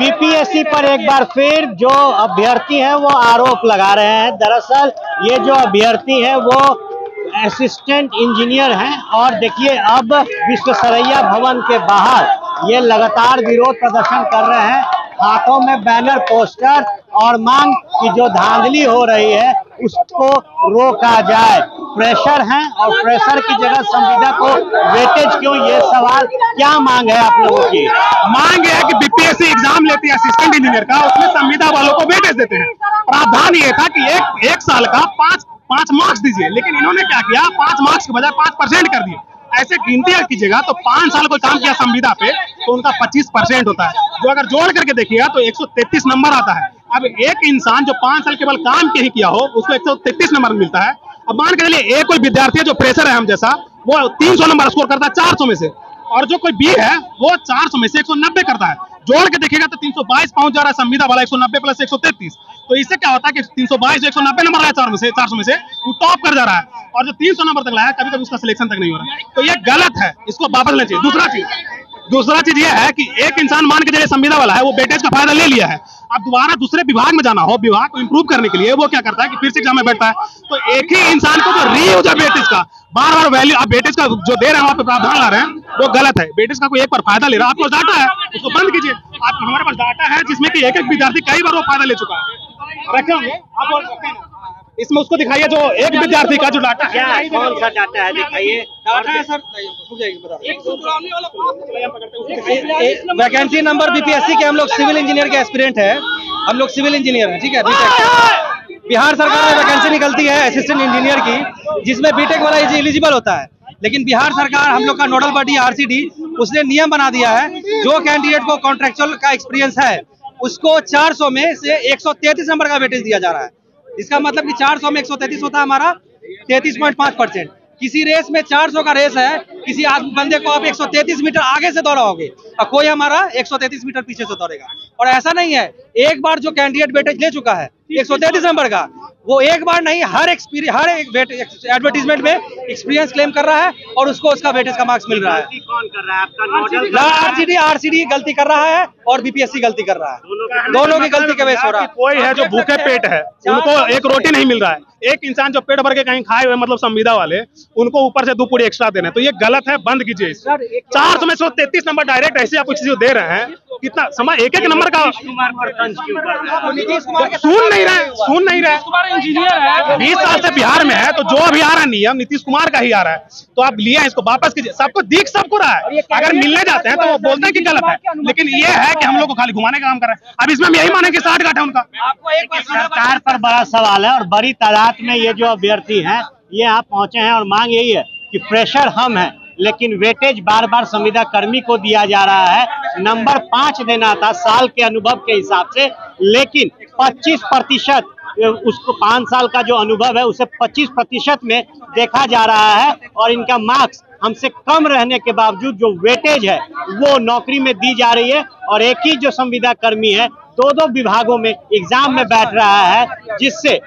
BPSC पर एक बार फिर जो अभ्यर्थी हैं वो आरोप लगा रहे हैं। दरअसल ये जो अभ्यर्थी हैं वो असिस्टेंट इंजीनियर हैं और देखिए अब विश्वेश्वरैया भवन के बाहर ये लगातार विरोध प्रदर्शन कर रहे हैं। हाथों में बैनर, पोस्टर और मांग की जो धांधली हो रही है उसको रोका जाए। प्रेशर है और प्रेशर की जगह संविदा को वेटेज क्यों, ये सवाल। क्या मांग है आप लोगों की? मांग है कि बीपीएससी एग्जाम लेती है असिस्टेंट इंजीनियर का, उसमें संविदा वालों को वेटेज देते हैं। प्रावधान ये था कि एक साल का पांच मार्क्स दीजिए, लेकिन इन्होंने क्या किया, 5 मार्क्स के बजाय 5% कर दिए। ऐसे गिनती कीजिएगा तो 5 साल कोई काम किया संविदा पे तो उनका 25% होता है, जो अगर जोड़ करके देखिएगा तो 133 नंबर आता है। अब एक इंसान जो 5 साल केवल काम के ही किया हो उसको 133 नंबर मिलता है। अब मान के चलिए एक कोई विद्यार्थी है जो प्रेशर है हम जैसा, वो 300 नंबर स्कोर करता है 400 में से, और जो कोई बी है वो 400 में से 190 करता है। जोड़ के देखिएगा तो 322 पहुंच जा रहा है संविदा वाला, 190 प्लस 133। तो इससे क्या होता है कि 322 190 नंबर आया 400 में से वो टॉप कर जा रहा है, और जो 300 नंबर तक लाया कभी कभी उसका सिलेक्शन तक नहीं हो रहा है। तो ये गलत है, इसको वापस लेना चाहिए। दूसरा चीज ये है कि एक इंसान मान के चलिए संविदा वाला है, वो वेटेज का फायदा ले लिया है। अब दोबारा दूसरे विभाग में जाना हो, विभाग को इंप्रूव करने के लिए वो क्या करता है कि फिर से एग्जाम में बैठता है। तो एक ही इंसान को जो रीयूज है वेटेज का, बार बार वैल्यू आप वेटेज का जो दे रहे हैं वहां पे प्रावधान ला रहे हैं वो गलत है। वेटेज का कोई एक बार फायदा ले रहा है, आपको डाटा है उसको बंद कीजिए। आप हमारे पास डाटा है जिसमें कि एक विद्यार्थी कई बार वो फायदा ले चुका है। रखे होंगे आप और इसमें उसको दिखाइए जो एक विद्यार्थी का जो डाटा है। कौन सा डाटा है, दिखाइए। डाटा है सर, वैकेंसी नंबर बीपीएससी के, हम लोग सिविल इंजीनियर के एस्पिरेंट है, हम लोग सिविल इंजीनियर हैं, ठीक है। बीटेक बिहार सरकार में वैकेंसी निकलती है असिस्टेंट इंजीनियर की, जिसमें बीटेक वाला एलिजिबल होता है। लेकिन बिहार सरकार, हम लोग का नोडल बॉडी आरसीडी, उसने नियम बना दिया है जो कैंडिडेट को कॉन्ट्रेक्चुअल का एक्सपीरियंस है उसको 400 में से 133 नंबर का वेटेज दिया जा रहा है। इसका मतलब कि 400 में 133 होता है हमारा 33.5%। किसी रेस में 400 का रेस है, किसी बंदे को आप 133 मीटर आगे से दौड़ाओगे और कोई हमारा 133 मीटर पीछे से दौड़ेगा। और ऐसा नहीं है, एक बार जो कैंडिडेट वेटेज ले चुका है 133 नंबर का, वो एक बार नहीं हर एक एडवर्टीजमेंट में एक्सपीरियंस क्लेम कर रहा है और उसको उसका वेटेज का मार्क्स मिल रहा है। कौन कर रहा है? आपका नोडल आरसीडी गलती कर रहा है और बीपीएससी गलती कर रहा है, दोनों की गलती के वजह से हो रहा है। कोई है जो भूखे पेट है, उनको एक रोटी नहीं मिल रहा है। एक इंसान जो पेट भर के कहीं खाए हुए मतलब संविदा वाले, उनको ऊपर से 2 पूरी एक्स्ट्रा देना है, तो ये गलत है, बंद कीजिए। 400 में 133 नंबर डायरेक्ट ऐसे आप किसी को दे रहे हैं, कितना समय एक नंबर का सुन नहीं रहे। इंजीनियर है, 20 साल से बिहार में है, तो जो अभी आ रहा है नियम नीतीश कुमार का ही आ रहा है, तो आप लिए इसको वापस कीजिए। सबको दिख सबको रहा है, अगर मिलने जाते हैं तो वो बोलते हैं कि गलत है, लेकिन ये है कि हम लोग को खाली घुमाने का काम कर रहे हैं। अब इसमें हम यही माने कि 60 घाट है उनका। सरकार पर बड़ा सवाल है और बड़ी तादाद में ये जो अभ्यर्थी हैं ये यहाँ पहुंचे हैं और मांग यही है कि प्रेशर हम है, लेकिन वेटेज बार बार संविदा कर्मी को दिया जा रहा है। नंबर 5 देना था साल के अनुभव के हिसाब से, लेकिन 25% उसको 5 साल का जो अनुभव है उसे 25% में देखा जा रहा है। और इनका मार्क्स हमसे कम रहने के बावजूद जो वेटेज है वो नौकरी में दी जा रही है। और एक ही जो संविदा कर्मी है 2 विभागों में एग्जाम में बैठ रहा है, जिससे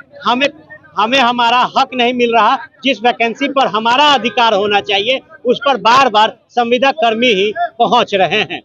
हमें हमारा हक नहीं मिल रहा। जिस वैकेंसी पर हमारा अधिकार होना चाहिए उस पर बार बार संविदा कर्मी ही पहुंच रहे हैं।